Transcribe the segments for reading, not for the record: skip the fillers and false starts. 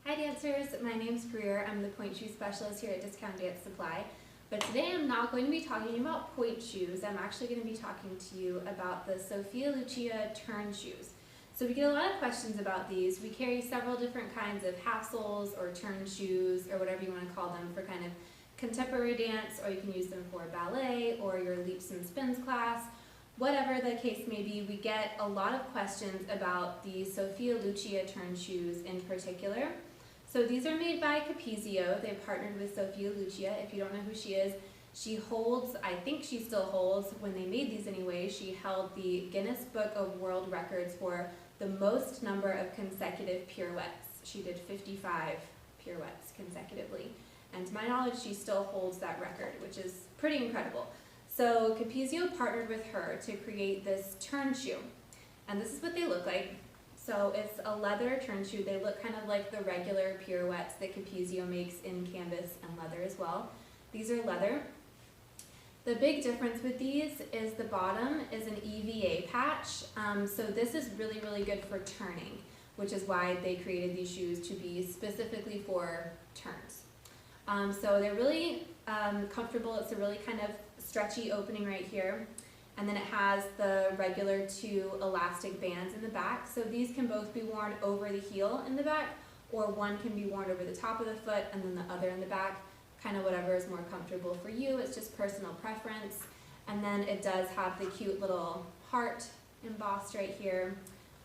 Hi dancers, my name's Greer. I'm the Pointe shoe specialist here at Discount Dance Supply. But today I'm not going to be talking about Pointe shoes. I'm actually going to be talking to you about the Sophia Lucia turn shoes. So we get a lot of questions about these. We carry several different kinds of half soles or turn shoes or whatever you want to call them for kind of contemporary dance, or you can use them for ballet or your leaps and spins class. Whatever the case may be, we get a lot of questions about the Sophia Lucia turn shoes in particular. So these are made by Capezio. They partnered with Sophia Lucia. If you don't know who she is, she holds, I think she still holds, when they made these anyway, she held the Guinness Book of World Records for the most number of consecutive pirouettes. She did 55 pirouettes consecutively. And to my knowledge, she still holds that record, which is pretty incredible. So Capezio partnered with her to create this turn shoe. And this is what they look like. So it's a leather turn shoe. They look kind of like the regular pirouettes that Capezio makes in canvas and leather as well. These are leather. The big difference with these is the bottom is an EVA patch. So this is really, really good for turning, which is why they created these shoes to be specifically for turns. So they're really comfortable. It's a really kind of stretchy opening right here. And then it has the regular two elastic bands in the back. So these can both be worn over the heel in the back, or one can be worn over the top of the foot and then the other in the back, kind of whatever is more comfortable for you. It's just personal preference. And then it does have the cute little heart embossed right here,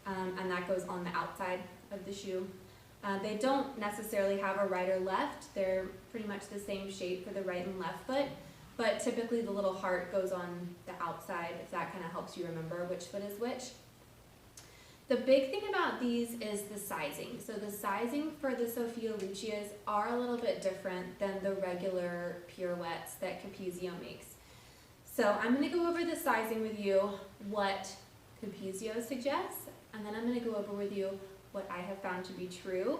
and that goes on the outside of the shoe. They don't necessarily have a right or left. They're pretty much the same shape for the right and left foot. But typically the little heart goes on the outside, if that kind of helps you remember which foot is which. The big thing about these is the sizing. So the sizing for the Sophia Lucias are a little bit different than the regular pirouettes that Capezio makes. So I'm going to go over the sizing with you, what Capezio suggests, and then I'm going to go over with you what I have found to be true,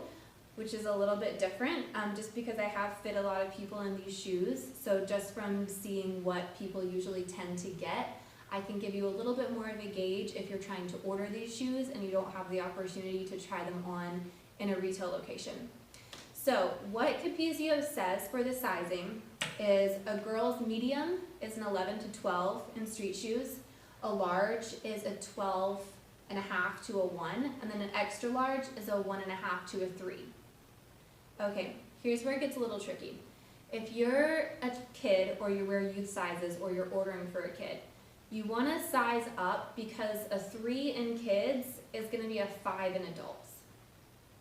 which is a little bit different, just because I have fit a lot of people in these shoes. So just from seeing what people usually tend to get, I can give you a little bit more of a gauge if you're trying to order these shoes and you don't have the opportunity to try them on in a retail location. So what Capezio says for the sizing is a girl's medium is an 11 to 12 in street shoes, a large is a 12 and a half to a 1, and then an extra large is a 1 and a half to a 3. Okay, here's where it gets a little tricky. If you're a kid or you wear youth sizes or you're ordering for a kid, you want to size up because a 3 in kids is going to be a 5 in adults,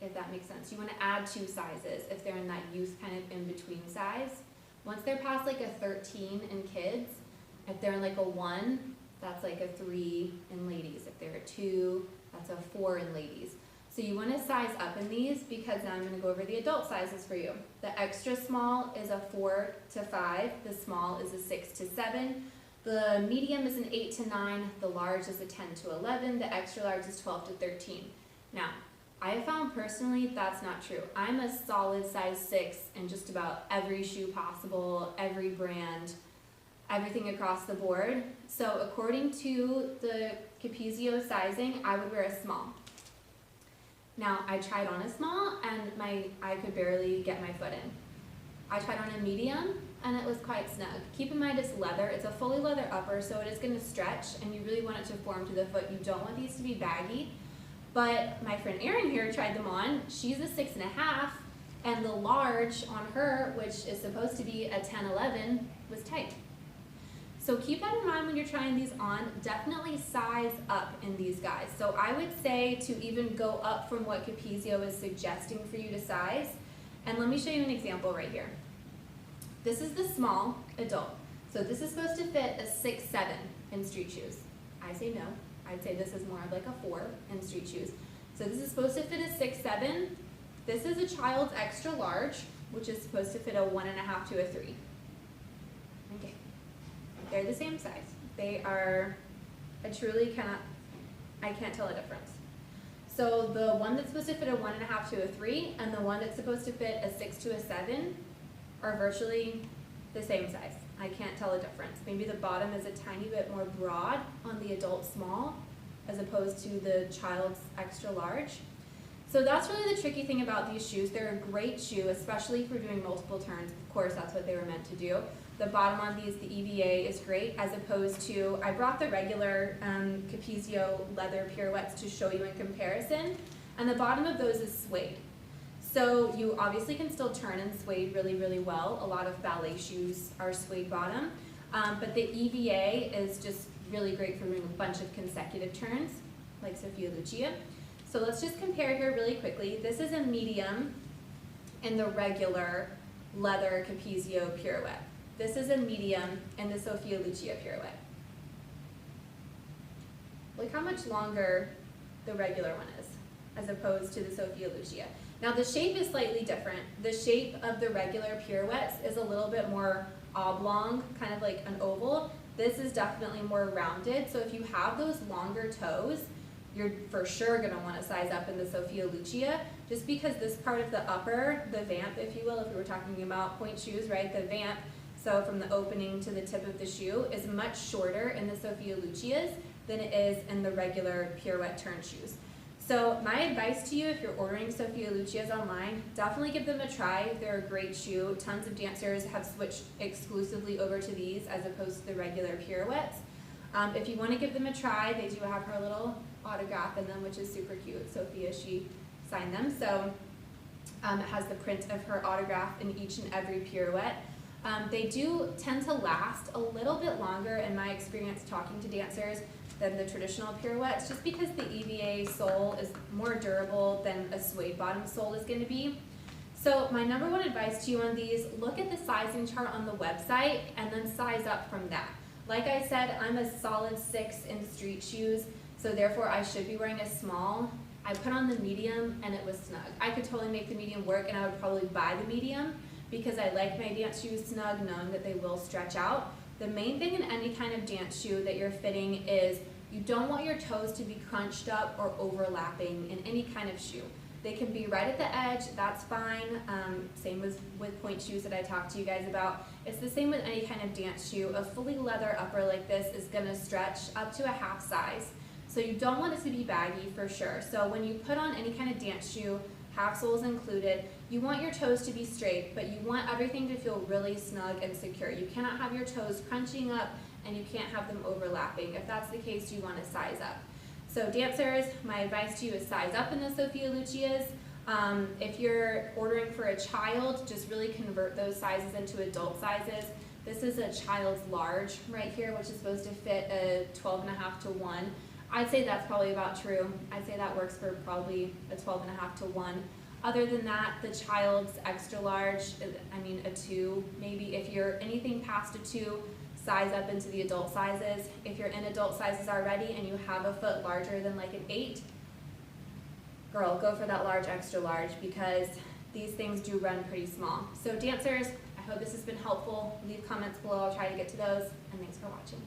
if that makes sense. You want to add 2 sizes if they're in that youth kind of in-between size. Once they're past like a 13 in kids, if they're in like a 1, that's like a 3 in ladies. If they're a 2, that's a 4 in ladies. So you want to size up in these because now I'm going to go over the adult sizes for you. The extra small is a 4 to 5. The small is a 6 to 7. The medium is an 8 to 9. The large is a 10 to 11. The extra large is 12 to 13. Now, I have found personally that's not true. I'm a solid size 6 in just about every shoe possible, every brand, everything across the board. So according to the Capezio sizing, I would wear a small. Now, I tried on a small and I could barely get my foot in. I tried on a medium and it was quite snug. Keep in mind it's leather, it's a fully leather upper, so it is going to stretch and you really want it to form to the foot. You don't want these to be baggy. But my friend Erin here tried them on. She's a 6 and a half, and the large on her, which is supposed to be a 10-11, was tight. So keep that in mind when you're trying these on. Definitely size up in these guys. So I would say to even go up from what Capezio is suggesting for you to size. And let me show you an example right here. This is the small adult. So this is supposed to fit a 6-7 in street shoes. I say no. I'd say this is more of like a 4 in street shoes. So this is supposed to fit a 6-7. This is a child's extra large, which is supposed to fit a 1 and a half to a 3. Okay. They're the same size. They are, I can't tell a difference. So the one that's supposed to fit a 1 and a half to a 3 and the one that's supposed to fit a 6 to a 7 are virtually the same size. I can't tell a difference. Maybe the bottom is a tiny bit more broad on the adult small as opposed to the child's extra large. So that's really the tricky thing about these shoes. They're a great shoe, especially if you're doing multiple turns. Of course, that's what they were meant to do. The bottom on these, the EVA, is great, as opposed to, I brought the regular Capezio leather pirouettes to show you in comparison, and the bottom of those is suede. So you obviously can still turn in suede really, really well. A lot of ballet shoes are suede bottom, but the EVA is just really great for doing a bunch of consecutive turns, like Sophia Lucia. So let's just compare here really quickly. This is a medium in the regular leather Capezio pirouette. This is a medium in the Sophia Lucia pirouette. Look how much longer the regular one is, as opposed to the Sophia Lucia. Now the shape is slightly different. The shape of the regular pirouettes is a little bit more oblong, kind of like an oval. This is definitely more rounded, so if you have those longer toes, you're for sure going to want to size up in the Sophia Lucia, just because this part of the upper, the vamp, if you will, if we were talking about pointe shoes, right, the vamp, so from the opening to the tip of the shoe, is much shorter in the Sophia Lucias than it is in the regular pirouette turn shoes. So my advice to you, if you're ordering Sophia Lucias online, definitely give them a try. They're a great shoe. Tons of dancers have switched exclusively over to these as opposed to the regular pirouettes. If you want to give them a try, they do have her little autograph in them, which is super cute. Sophia, she signed them. So it has the print of her autograph in each and every pirouette. They do tend to last a little bit longer, in my experience talking to dancers, than the traditional pirouettes, just because the EVA sole is more durable than a suede bottom sole is going to be. So my number one advice to you on these, look at the sizing chart on the website and then size up from that. Like I said, I'm a solid 6 in street shoes, so therefore I should be wearing a small. I put on the medium and it was snug. I could totally make the medium work, and I would probably buy the medium because I like my dance shoes snug, knowing that they will stretch out. The main thing in any kind of dance shoe that you're fitting is you don't want your toes to be crunched up or overlapping in any kind of shoe. They can be right at the edge, that's fine. Same with pointe shoes that I talked to you guys about. It's the same with any kind of dance shoe. A fully leather upper like this is gonna stretch up to a half size. So you don't want it to be baggy for sure. So when you put on any kind of dance shoe, half soles included, you want your toes to be straight, but you want everything to feel really snug and secure. You cannot have your toes crunching up, and you can't have them overlapping. If that's the case, you want to size up. So dancers, my advice to you is size up in the Sophia Lucias. If you're ordering for a child, just really convert those sizes into adult sizes. This is a child's large right here, which is supposed to fit a 12.5 to 1. I'd say that's probably about true. I'd say that works for probably a 12.5 to 1. Other than that, the child's extra large, I mean a 2, maybe. If you're anything past a 2, size up into the adult sizes. If you're in adult sizes already and you have a foot larger than like an 8, girl, go for that large, extra large, because these things do run pretty small. So dancers, I hope this has been helpful. Leave comments below, I'll try to get to those, and thanks for watching.